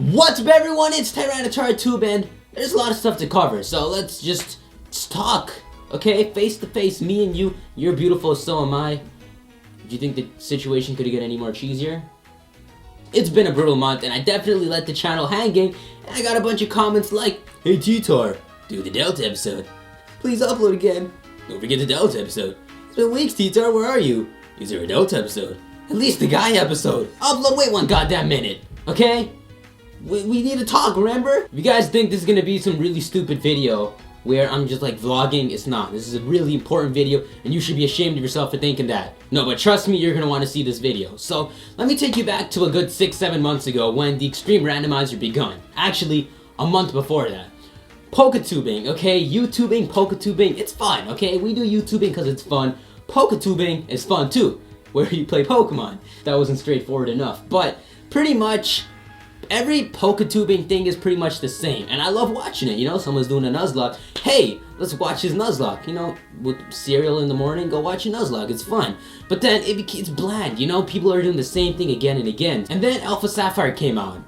What's up everyone, it's TyranitarTube and there's a lot of stuff to cover, so let's just talk, okay? Face to face, me and you, you're beautiful, so am I. Do you think the situation could get any more cheesier? It's been a brutal month and I definitely let the channel hanging, and I got a bunch of comments like, "Hey T-Tar, do the Delta episode. Please upload again. Don't forget the Delta episode. It's been weeks, T-Tar, where are you? Is there a Delta episode? At least the guy episode. Wait one goddamn minute, okay? We need to talk, remember? If you guys think this is gonna be some really stupid video where I'm just like vlogging, it's not. This is a really important video and you should be ashamed of yourself for thinking that. No, but trust me, you're gonna want to see this video. So let me take you back to a good 6-7 months ago when the extreme randomizer begun. Actually, a month before that. Poketubing, okay? YouTubing, Poketubing, it's fun, okay? We do YouTubing because it's fun. Poketubing is fun too, where you play Pokemon. That wasn't straightforward enough, but pretty much every Poketubing thing is pretty much the same, and I love watching it. You know, someone's doing a Nuzlocke. Hey, let's watch his Nuzlocke. You know, with cereal in the morning, go watch a Nuzlocke. It's fun. But then it's bland. You know, people are doing the same thing again and again. And then Alpha Sapphire came out.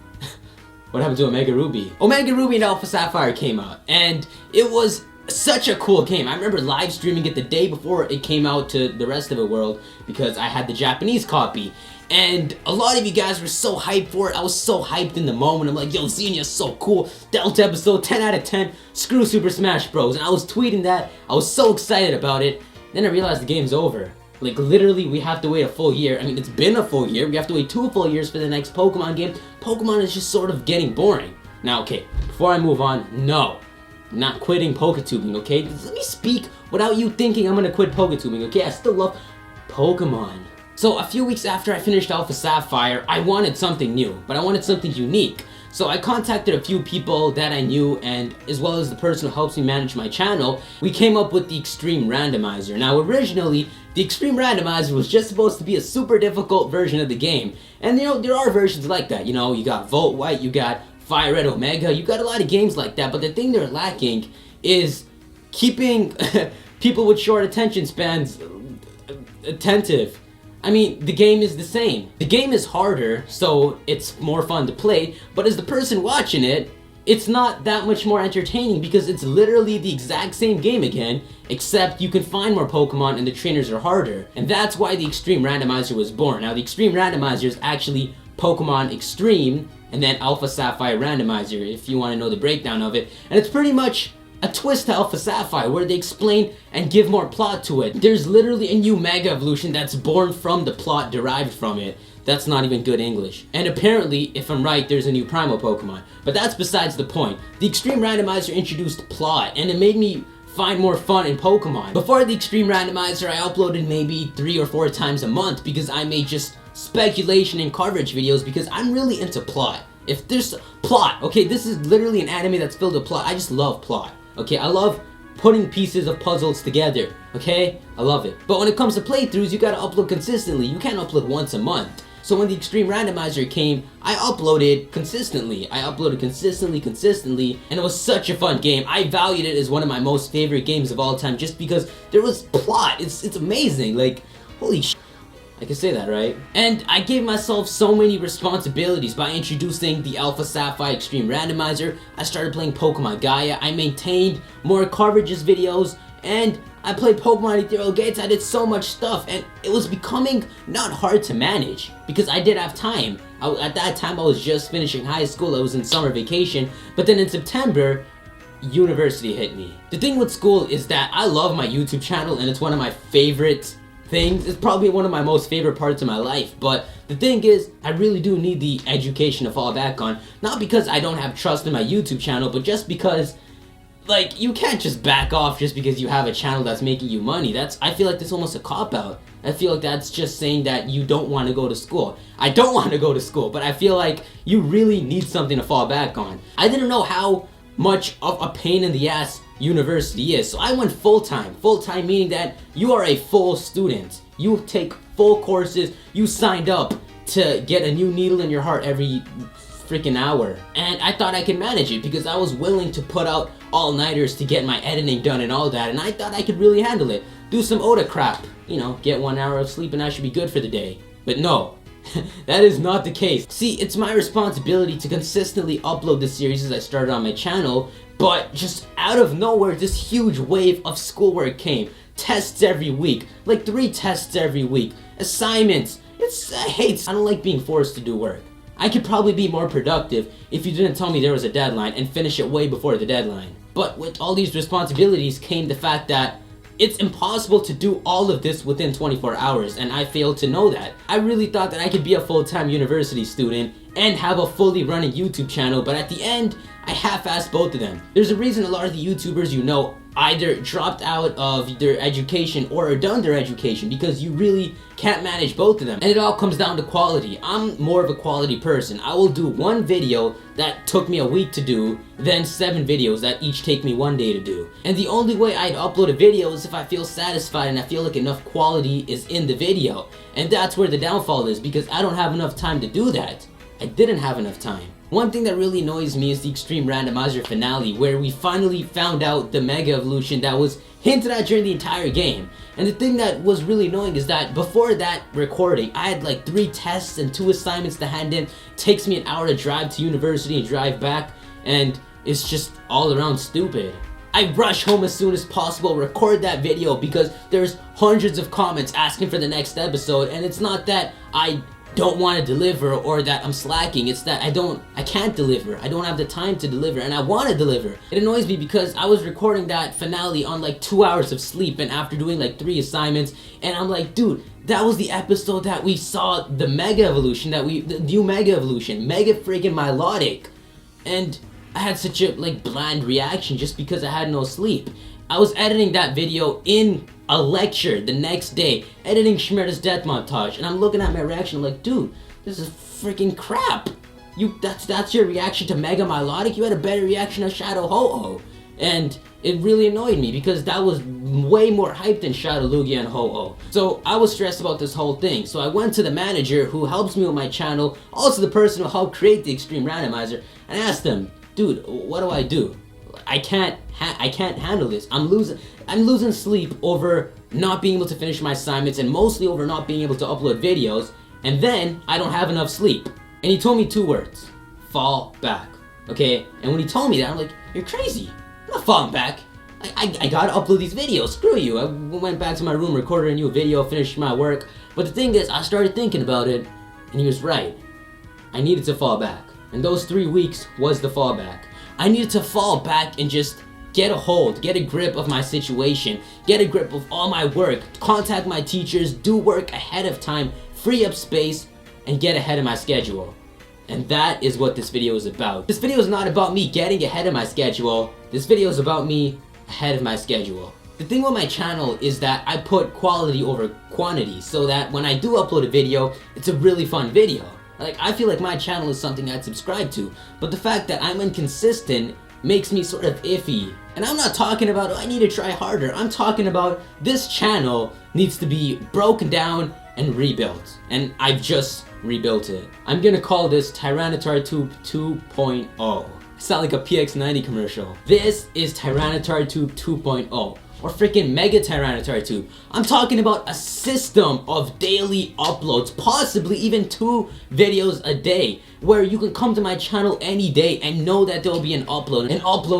What happened to Omega Ruby? Omega Ruby and Alpha Sapphire came out, and it was such a cool game. I remember live streaming it the day before it came out to the rest of the world because I had the Japanese copy. And a lot of you guys were so hyped for it. I was so hyped in the moment. I'm like, yo, Xenia's so cool. Delta episode, 10 out of 10. Screw Super Smash Bros. And I was tweeting that. I was so excited about it. Then I realized the game's over. Like, literally, we have to wait a full year. I mean, it's been a full year. We have to wait 2 full years for the next Pokemon game. Pokemon is just sort of getting boring. Now, okay, before I move on, no. I'm not quitting Poketubing, okay? Let me speak without you thinking I'm gonna quit Poketubing, okay? I still love Pokemon. So a few weeks after I finished Alpha Sapphire, I wanted something new, but I wanted something unique. So I contacted a few people that I knew, and as well as the person who helps me manage my channel, we came up with the Extreme Randomizer. Now originally, the Extreme Randomizer was just supposed to be a super difficult version of the game. And you know, there are versions like that. You know, you got Volt White, you got Fire Red Omega, you got a lot of games like that, but the thing they're lacking is keeping people with short attention spans attentive. I mean, the game is the same. The game is harder, so it's more fun to play, but as the person watching it, it's not that much more entertaining because it's literally the exact same game again, except you can find more Pokemon and the trainers are harder. And that's why the Extreme Randomizer was born. Now, the Extreme Randomizer is actually Pokemon Extreme, and then Alpha Sapphire Randomizer, if you want to know the breakdown of it. And it's pretty much a twist to Alpha Sapphire where they explain and give more plot to it. There's literally a new Mega Evolution that's born from the plot derived from it. That's not even good English. And apparently, if I'm right, there's a new Primal Pokemon. But that's besides the point. The Extreme Randomizer introduced plot, and it made me find more fun in Pokemon. Before the Extreme Randomizer, I uploaded maybe 3 or 4 times a month because I made just speculation and coverage videos because I'm really into plot. If there's plot, okay, this is literally an anime that's filled with plot. I just love plot. Okay, I love putting pieces of puzzles together, okay? I love it. But when it comes to playthroughs, you gotta upload consistently. You can't upload once a month. So when the Extreme Randomizer came, I uploaded consistently. I uploaded consistently, and it was such a fun game. I valued it as one of my most favorite games of all time just because there was plot. It's amazing, like, holy shit. I can say that, right? And I gave myself so many responsibilities by introducing the Alpha Sapphire Extreme Randomizer. I started playing Pokemon Gaia, I maintained more coverages videos, and I played Pokemon Ethereal Gates. I did so much stuff, and it was becoming not hard to manage because I did have time. At that time, I was just finishing high school, I was in summer vacation, but then in September, university hit me. The thing with school is that I love my YouTube channel, and it's one of my favorite things. It's probably one of my most favorite parts of my life, but the thing is, I really do need the education to fall back on. Not because I don't have trust in my YouTube channel, but just because, like, you can't just back off just because you have a channel that's making you money. I feel like that's almost a cop-out. I feel like that's just saying that you don't want to go to school. I don't want to go to school, but I feel like you really need something to fall back on. I didn't know how much of a pain in the ass university is, so I went full-time. Full-time meaning that you are a full student. You take full courses, you signed up to get a new needle in your heart every freaking hour. And I thought I could manage it because I was willing to put out all-nighters to get my editing done and all that, and I thought I could really handle it. Do some Oda crap, you know, get 1 hour of sleep and I should be good for the day. But no, That is not the case. See, it's my responsibility to consistently upload the series as I started on my channel, but just out of nowhere, this huge wave of schoolwork came. Tests every week, like 3 tests every week, assignments. I don't like being forced to do work. I could probably be more productive if you didn't tell me there was a deadline and finish it way before the deadline. But with all these responsibilities came the fact that it's impossible to do all of this within 24 hours, and I failed to know that. I really thought that I could be a full-time university student and have a fully running YouTube channel, but at the end, I half-assed both of them. There's a reason a lot of the YouTubers you know either dropped out of their education or are done their education, because you really can't manage both of them. And it all comes down to quality. I'm more of a quality person. I will do 1 video that took me a week to do, then 7 videos that each take me 1 day to do. And the only way I'd upload a video is if I feel satisfied and I feel like enough quality is in the video. And that's where the downfall is, because I don't have enough time to do that. I didn't have enough time. One thing that really annoys me is the Extreme Randomizer finale, where we finally found out the Mega Evolution that was hinted at during the entire game. And the thing that was really annoying is that before that recording, I had like 3 tests and 2 assignments to hand in. It takes me an hour to drive to university and drive back, and it's just all around stupid. I rush home as soon as possible, record that video because there's hundreds of comments asking for the next episode, and it's not that I don't want to deliver or that I'm slacking, it's that I can't deliver. I don't have the time to deliver, and I want to deliver. It annoys me because I was recording that finale on like 2 hours of sleep and after doing like 3 assignments, and I'm like, dude, that was the episode that we saw the Mega Evolution, the new Mega Evolution, mega friggin' melodic. And I had such a like bland reaction just because I had no sleep. I was editing that video in a lecture the next day, editing Shmerda's death montage, and I'm looking at my reaction, I'm like, dude, this is freaking crap. That's your reaction to Mega Melodic? You had a better reaction to Shadow Ho-Oh. And it really annoyed me because that was way more hype than Shadow Lugia and Ho-Oh. So I was stressed about this whole thing. So I went to the manager who helps me with my channel, also the person who helped create the Extreme Randomizer, and asked him, dude, what do I do? I can't handle this. I'm losing sleep over not being able to finish my assignments and mostly over not being able to upload videos, and then I don't have enough sleep. And he told me 2 words: fall back. Okay? And when he told me that, I'm like, you're crazy. I'm not falling back. I gotta upload these videos. Screw you. I went back to my room, recorded a new video, finished my work. But the thing is, I started thinking about it, and he was right. I needed to fall back. And those 3 weeks was the fallback. I needed to fall back and just get a hold, get a grip of my situation, get a grip of all my work, contact my teachers, do work ahead of time, free up space, and get ahead of my schedule. And that is what this video is about. This video is not about me getting ahead of my schedule. This video is about me ahead of my schedule. The thing with my channel is that I put quality over quantity, so that when I do upload a video, it's a really fun video. Like, I feel like my channel is something I'd subscribe to, but the fact that I'm inconsistent makes me sort of iffy. And I'm not talking about, oh, I need to try harder. I'm talking about this channel needs to be broken down and rebuilt. And I've just rebuilt it. I'm gonna call this TyranitarTube 2.0. I sound like a PX90 commercial. This is TyranitarTube 2.0. Or freaking Mega TyranitarTube. I'm talking about a system of daily uploads, possibly even 2 videos a day, where you can come to my channel any day and know that there will be an upload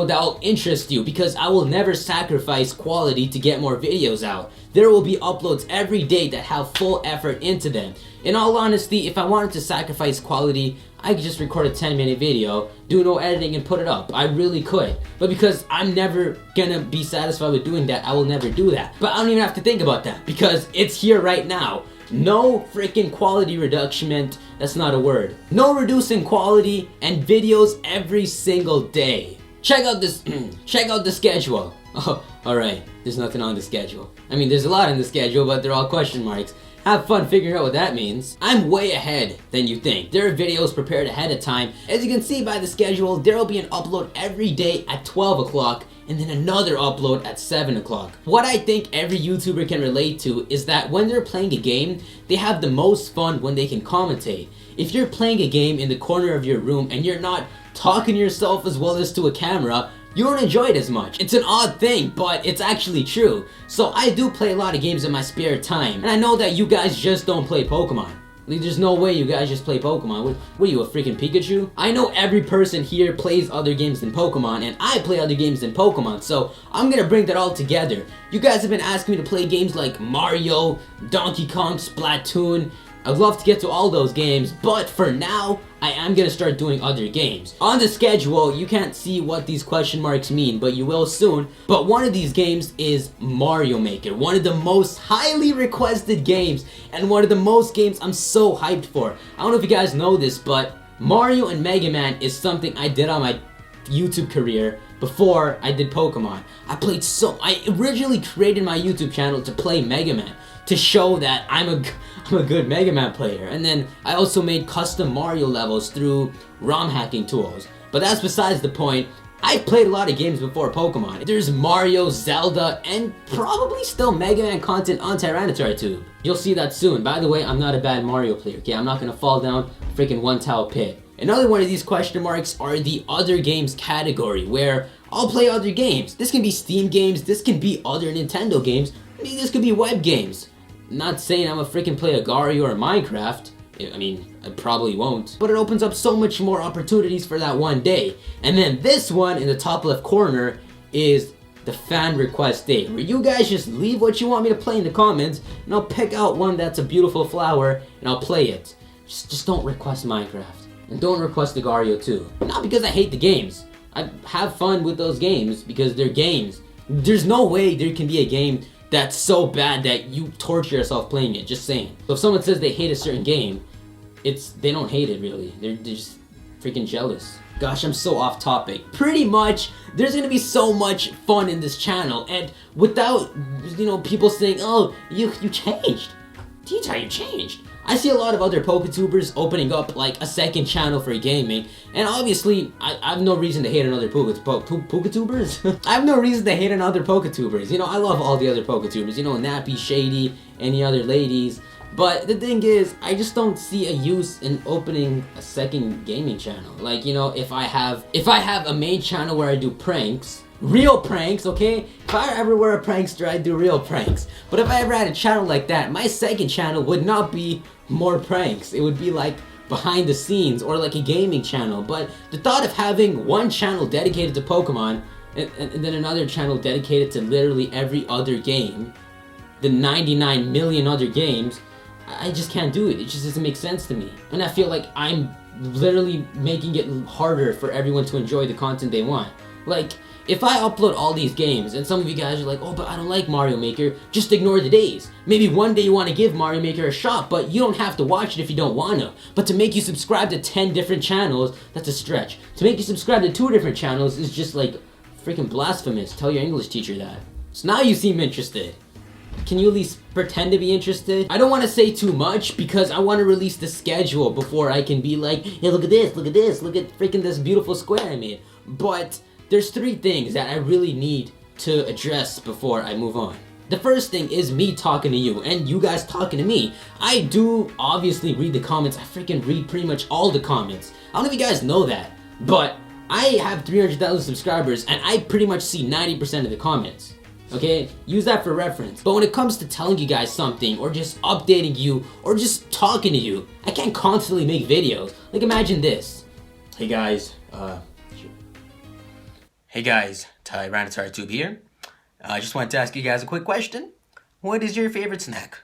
that will interest you, because I will never sacrifice quality to get more videos out. There will be uploads every day that have full effort into them. In all honesty, if I wanted to sacrifice quality, I could just record a 10-minute video, do no editing, and put it up. I really could. But because I'm never gonna be satisfied with doing that, I will never do that. But I don't even have to think about that, because it's here right now. No freaking quality reduction, that's not a word. No reducing quality and videos every single day. Check out this, check out the schedule. Oh, alright, there's nothing on the schedule. I mean, there's a lot on the schedule, but they're all question marks. Have fun figuring out what that means. I'm way ahead than you think. There are videos prepared ahead of time. As you can see by the schedule, there will be an upload every day at 12 o'clock and then another upload at 7 o'clock. What I think every YouTuber can relate to is that when they're playing a game, they have the most fun when they can commentate. If you're playing a game in the corner of your room and you're not talking to yourself as well as to a camera, you don't enjoy it as much. It's an odd thing, but it's actually true. So I do play a lot of games in my spare time, and I know that you guys just don't play Pokemon. Like, there's no way you guys just play Pokemon. What are you, a freaking Pikachu? I know every person here plays other games than Pokemon, and I play other games than Pokemon, so I'm gonna bring that all together. You guys have been asking me to play games like Mario, Donkey Kong, Splatoon. I'd love to get to all those games, but for now, I am gonna start doing other games. On the schedule, you can't see what these question marks mean, but you will soon. But one of these games is Mario Maker, one of the most highly requested games, and one of the most games I'm so hyped for. I don't know if you guys know this, but Mario and Mega Man is something I did on my YouTube career before I did Pokemon. I originally created my YouTube channel to play Mega Man, to show that I'm a good Mega Man player, and then I also made custom Mario levels through ROM hacking tools. But that's besides the point. I've played a lot of games before Pokemon. There's Mario, Zelda, and probably still Mega Man content on TyranitarTube. You'll see that soon. By the way, I'm not a bad Mario player, okay? I'm not gonna fall down a freaking one-towel pit. Another one of these question marks are the other games category, where I'll play other games. This can be Steam games, this can be other Nintendo games, maybe this could be web games. Not saying I'm a freaking play Agario or Minecraft. I mean, I probably won't. But it opens up so much more opportunities for that one day. And then this one in the top left corner is the fan request day, where you guys just leave what you want me to play in the comments, and I'll pick out one that's a beautiful flower, and I'll play it. Just don't request Minecraft. And don't request Agario too. Not because I hate the games. I have fun with those games because they're games. There's no way there can be a game that's so bad that you torture yourself playing it, just saying. So if someone says they hate a certain game, they don't hate it really. They're just freaking jealous. Gosh, I'm so off topic. Pretty much, there's gonna be so much fun in this channel, and without, people saying, oh, you changed. Teacher, you changed. I see a lot of other PokeTubers opening up like a second channel for gaming, and obviously I have no reason to hate on other PokeTubers. I have no reason to hate on other PokeTubers. I love all the other PokeTubers. Nappy, Shady, any other ladies. But the thing is, I just don't see a use in opening a second gaming channel. Like, if I have a main channel where I do pranks. Real pranks, okay? If I ever were a prankster, I'd do real pranks. But if I ever had a channel like that, my second channel would not be more pranks. It would be like behind the scenes or like a gaming channel. But the thought of having one channel dedicated to Pokemon and then another channel dedicated to literally every other game, the 99 million other games, I just can't do it. It just doesn't make sense to me. And I feel like I'm literally making it harder for everyone to enjoy the content they want. Like, if I upload all these games, and some of you guys are like, oh, but I don't like Mario Maker, just ignore the days. Maybe one day you want to give Mario Maker a shot, but you don't have to watch it if you don't want to. But to make you subscribe to 10 different channels, that's a stretch. To make you subscribe to 2 different channels is just like freaking blasphemous. Tell your English teacher that. So now you seem interested. Can you at least pretend to be interested? I don't want to say too much because I want to release the schedule before I can be like, hey, look at this, look at this, look at freaking this beautiful square I made. But there's 3 things that I really need to address before I move on. The first thing is me talking to you, and you guys talking to me. I do obviously read the comments. I freaking read pretty much all the comments. I don't know if you guys know that, but I have 300,000 subscribers, and I pretty much see 90% of the comments. Okay? Use that for reference. But when it comes to telling you guys something, or just updating you, or just talking to you, I can't constantly make videos. Like, imagine this. Hey guys, TyranitarTube here. I just wanted to ask you guys a quick question. What is your favorite snack?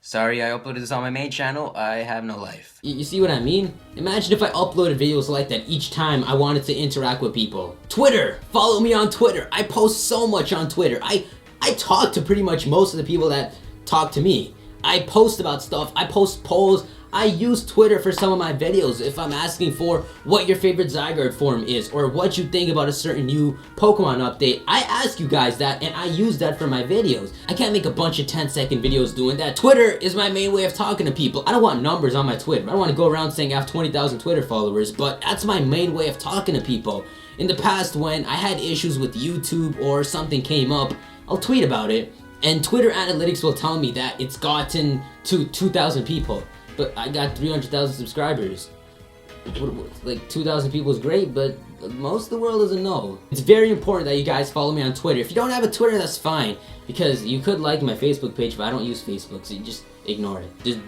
Sorry, I uploaded this on my main channel. I have no life. You see what I mean? Imagine if I uploaded videos like that each time I wanted to interact with people. Twitter! Follow me on Twitter. I post so much on Twitter. I talk to pretty much most of the people that talk to me. I post about stuff. I post polls. I use Twitter for some of my videos if I'm asking for what your favorite Zygarde form is or what you think about a certain new Pokemon update. I ask you guys that and I use that for my videos. I can't make a bunch of 10-second videos doing that. Twitter is my main way of talking to people. I don't want numbers on my Twitter. I don't want to go around saying I have 20,000 Twitter followers, but that's my main way of talking to people. In the past, when I had issues with YouTube or something came up, I'll tweet about it and Twitter analytics will tell me that it's gotten to 2,000 people. But I got 300,000 subscribers. Like 2,000 people is great, but most of the world doesn't know. It's very important that you guys follow me on Twitter. If you don't have a Twitter, that's fine. Because you could like my Facebook page, but I don't use Facebook, so you just ignore it.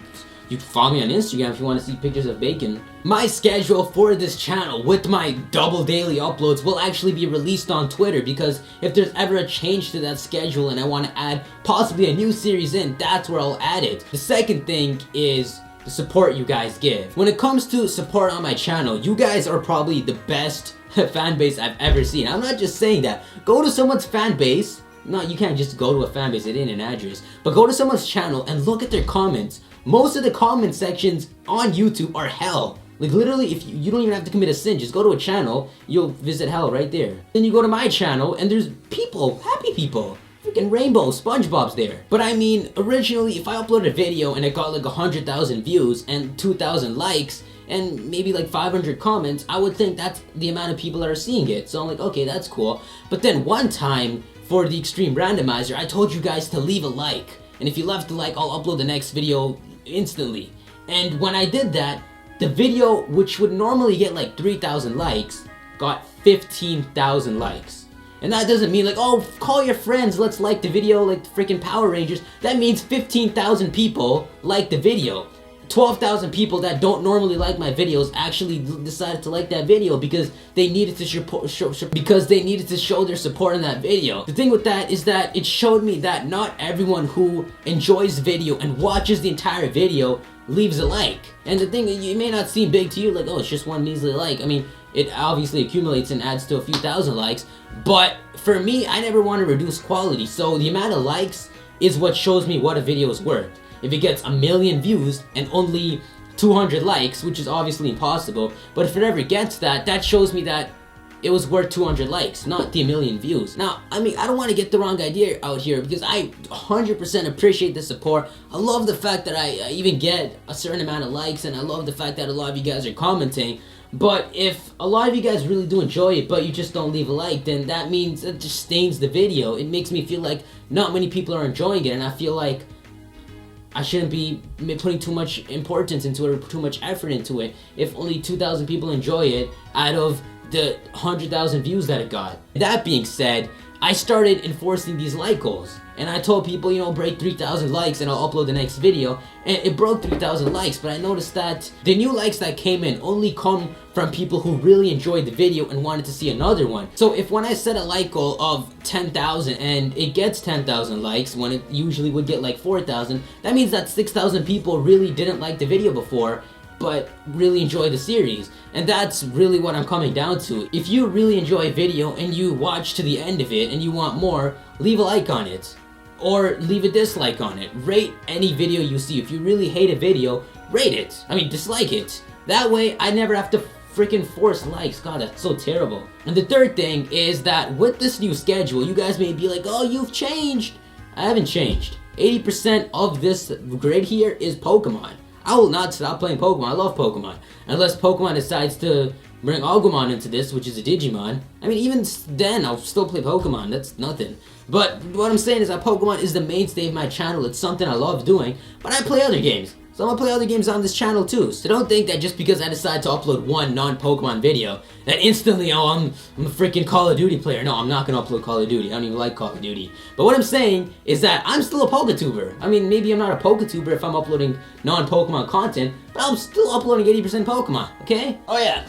You can follow me on Instagram if you want to see pictures of bacon. My schedule for this channel with my double daily uploads will actually be released on Twitter, because if there's ever a change to that schedule and I want to add possibly a new series in, that's where I'll add it. The second thing is the support you guys give. When it comes to support on my channel, you guys are probably the best fan base I've ever seen. I'm not just saying that. Go to someone's fan base. No, you can't just go to a fan base, it ain't an address. But go to someone's channel and look at their comments. Most of the comment sections on YouTube are hell. Like literally, if you don't even have to commit a sin, just go to a channel, you'll visit hell right there. Then you go to my channel and there's people, happy people. Freaking Rainbow, SpongeBob's there. But I mean, originally, if I uploaded a video and it got like 100,000 views and 2,000 likes and maybe like 500 comments, I would think that's the amount of people that are seeing it. So I'm like, okay, that's cool. But then one time, for the extreme randomizer, I told you guys to leave a like. And if you left a like, I'll upload the next video instantly. And when I did that, the video, which would normally get like 3,000 likes, got 15,000 likes. And that doesn't mean like, oh, call your friends, let's like the video like the freaking Power Rangers. That means 15,000 people liked the video. 12,000 people that don't normally like my videos actually decided to like that video because they needed to show their support in that video. The thing with that is that it showed me that not everyone who enjoys the video and watches the entire video leaves a like. And the thing, it may not seem big to you, like, oh, it's just one measly like. I mean, it obviously accumulates and adds to a few thousand likes, but for me, I never want to reduce quality, so the amount of likes is what shows me what a video is worth. If it gets 1 million views and only 200 likes, which is obviously impossible, but if it ever gets that, that shows me that it was worth 200 likes, not the 1 million views. Now, I mean, I don't want to get the wrong idea out here, because I 100% appreciate the support. I love the fact that I even get a certain amount of likes, and I love the fact that a lot of you guys are commenting. But if a lot of you guys really do enjoy it, but you just don't leave a like, then that means it just stains the video. It makes me feel like not many people are enjoying it, and I feel like I shouldn't be putting too much importance into it or too much effort into it if only 2,000 people enjoy it out of the 100,000 views that it got. That being said, I started enforcing these like goals. And I told people, you know, break 3,000 likes and I'll upload the next video. And it broke 3,000 likes, but I noticed that the new likes that came in only come from people who really enjoyed the video and wanted to see another one. So if when I set a like goal of 10,000 and it gets 10,000 likes when it usually would get like 4,000, that means that 6,000 people really didn't like the video before, but really enjoy the series. And that's really what I'm coming down to. If you really enjoy a video and you watch to the end of it and you want more, leave a like on it. Or leave a dislike on it. Rate any video you see. If you really hate a video, rate it. I mean, dislike it. That way, I never have to freaking force likes. God, that's so terrible. And the third thing is that with this new schedule, you guys may be like, oh, you've changed. I haven't changed. 80% of this grid here is Pokemon. I will not stop playing Pokemon. I love Pokemon. Unless Pokemon decides to bring Agumon into this, which is a Digimon. I mean, even then, I'll still play Pokemon. That's nothing. But what I'm saying is that Pokemon is the mainstay of my channel. It's something I love doing. But I play other games. So I'm gonna play other games on this channel too. So don't think that just because I decide to upload one non-Pokemon video, that instantly, oh, I'm a freaking Call of Duty player. No, I'm not gonna upload Call of Duty. I don't even like Call of Duty. But what I'm saying is that I'm still a Pokatuber. I mean, maybe I'm not a Pokatuber if I'm uploading non-Pokemon content, but I'm still uploading 80% Pokemon, okay? Oh yeah.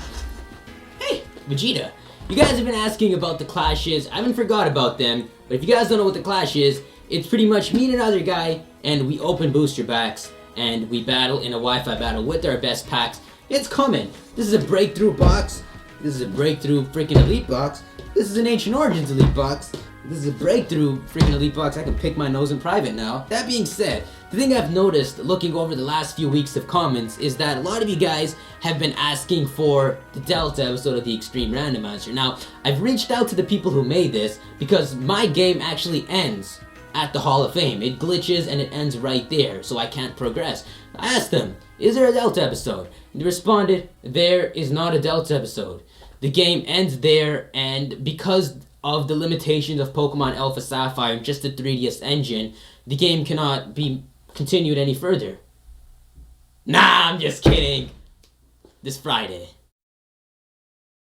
Hey, Vegeta. You guys have been asking about the clashes. I haven't forgot about them, but if you guys don't know what the clash is, it's pretty much me and another guy, and we open booster packs, and we battle in a Wi-Fi battle with our best packs. It's coming. This is a breakthrough box. This is a breakthrough freaking elite box. This is an Ancient Origins elite box. This is a breakthrough freaking elite box. I can pick my nose in private now. That being said, the thing I've noticed looking over the last few weeks of comments is that a lot of you guys have been asking for the Delta episode of the Extreme Randomizer. Now, I've reached out to the people who made this because my game actually ends at the Hall of Fame. It glitches and it ends right there, so I can't progress. I asked them, is there a Delta episode? And they responded, there is not a Delta episode. The game ends there, and because of the limitations of Pokemon Alpha Sapphire and just the 3DS engine, the game cannot be continued any further. Nah, I'm just kidding. This Friday.